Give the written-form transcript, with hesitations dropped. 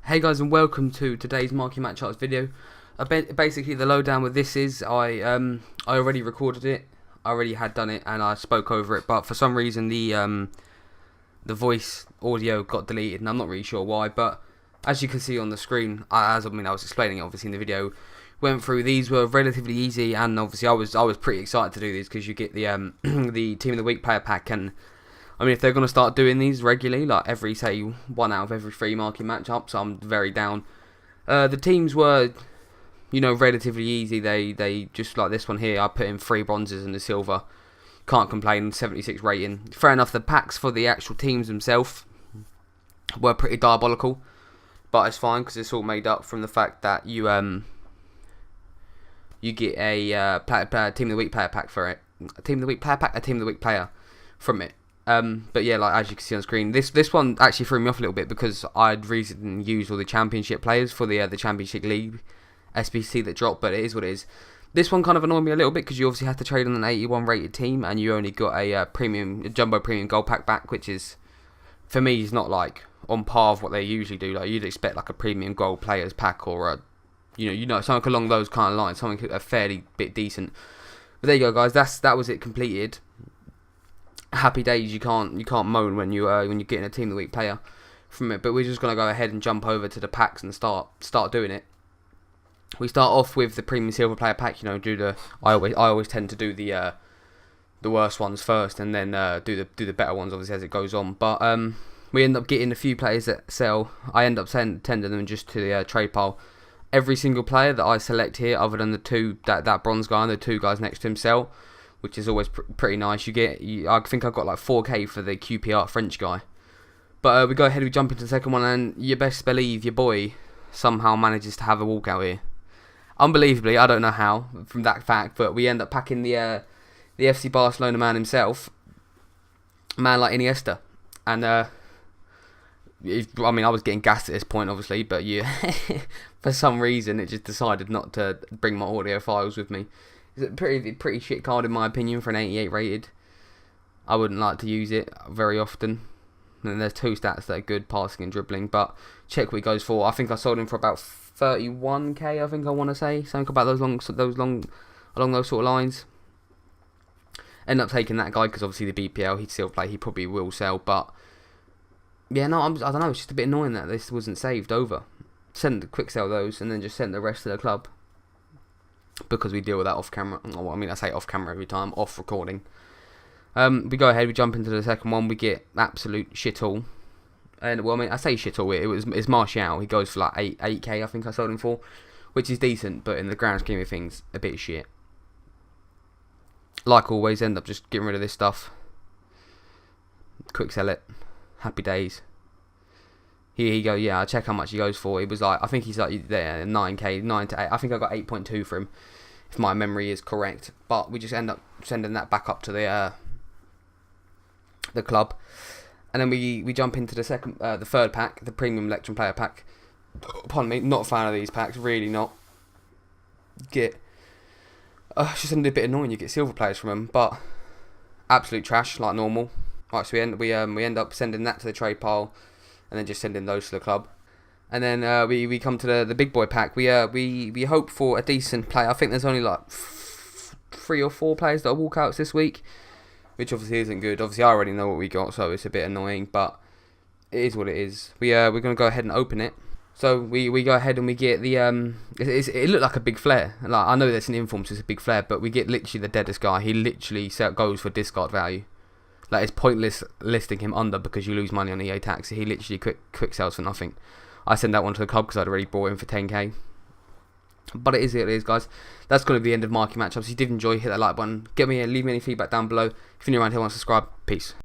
Hey guys, and welcome to today's Marquee matchups video. Basically, the lowdown with this is I already recorded it, I already had done it, and I spoke over it. But for some reason, the voice audio got deleted, and I'm not really sure why. But as you can see on the screen, I was explaining it obviously in the video. Went through these were relatively easy, and obviously I was pretty excited to do these because you get the the Team of the Week player pack. And I mean, if they're going to start doing these regularly, like every, say, 1 out of every 3 marquee matchups, I'm very down. The teams were, relatively easy. They just like this one here, I put in 3 bronzes and a silver. Can't complain, 76 rating. Fair enough, the packs for the actual teams themselves were pretty diabolical. But it's fine, because it's all made up from the fact that you get a Team of the Week player pack for it. A Team of the Week player pack, a Team of the Week player from it. But yeah, like as you can see on screen, this one actually threw me off a little bit because I'd recently used all the championship players for the Championship League SBC that dropped, but it is what it is. This one kind of annoyed me a little bit because you obviously had to trade on an 81 rated team, and you only got a jumbo premium gold pack back, which is, for me, is not like on par with what they usually do. Like you'd expect like a premium gold players pack or a, something along those kind of lines, something a fairly bit decent. But there you go, guys. That was it completed. Happy days. You can't moan when you're getting a Team of the Week player from it. But we're just gonna go ahead and jump over to the packs and start doing it. We start off with the premium silver player pack. I always tend to do the worst ones first, and then do the better ones obviously as it goes on. But we end up getting a few players that sell. I end up sending them just to the trade pile. Every single player that I select here, other than the 2 that bronze guy and the 2 guys next to him, sell, which is always pretty nice. I think I got like 4k for the QPR French guy. But we go ahead, we jump into the second one, and you best believe your boy somehow manages to have a walkout here. Unbelievably, I don't know how from that fact, but we end up packing the FC Barcelona man himself, a man like Iniesta. And I was getting gassed at this point, obviously, but for some reason it just decided not to bring my audio files with me. It's a pretty shit card in my opinion for an 88 rated. I wouldn't like to use it very often. And there's 2 stats that are good, passing and dribbling. But check what he goes for. I think I sold him for about 31k. I think I want to say something about along those sort of lines. End up taking that guy because obviously the BPL he'd still play. He probably will sell. But yeah, no, I don't know. It's just a bit annoying that this wasn't saved over. Quick sell those and then just send the rest to the club. Because we deal with that off camera. Well, I say off camera every time, off recording. We go ahead, we jump into the second one, we get absolute shit all. And I say shit all, it's Martial. He goes for like 8k, I think I sold him for, which is decent, but in the grand scheme of things, a bit of shit. Like always, end up just getting rid of this stuff. Quick sell it. Happy days. Here you go, yeah, I check how much he goes for. It was like, I think he's like there, 9k, 9 to 8. I think I got 8.2 for him, if my memory is correct. But we just end up sending that back up to the club. And then we jump into the third pack, the premium Electrum player pack. Pardon me, not a fan of these packs, really not. It's just a bit annoying, you get silver players from them, but absolute trash, like normal. Right, so we end up sending that to the trade pile, and then just sending those to the club. And then we come to the big boy pack. We hope for a decent play. I think there's only like 3 or 4 players that are walkouts this week, which obviously isn't good. Obviously I already know what we got, so it's a bit annoying, but it is what it is. We're gonna go ahead and open it. So we go ahead and we get the it looked like a big flare. Like I know that's an inform, so it's a big flare, but we get literally the deadest guy. He literally goes for discard value. Like it's pointless listing him under because you lose money on EA tax. He literally quick sells for nothing. I sent that one to the club because I'd already bought him for 10k. But it is what it is, guys. That's going to be the end of marquee matchups. If you did enjoy, hit that like button. Leave me any feedback down below. If you're new around here, want to subscribe. Peace.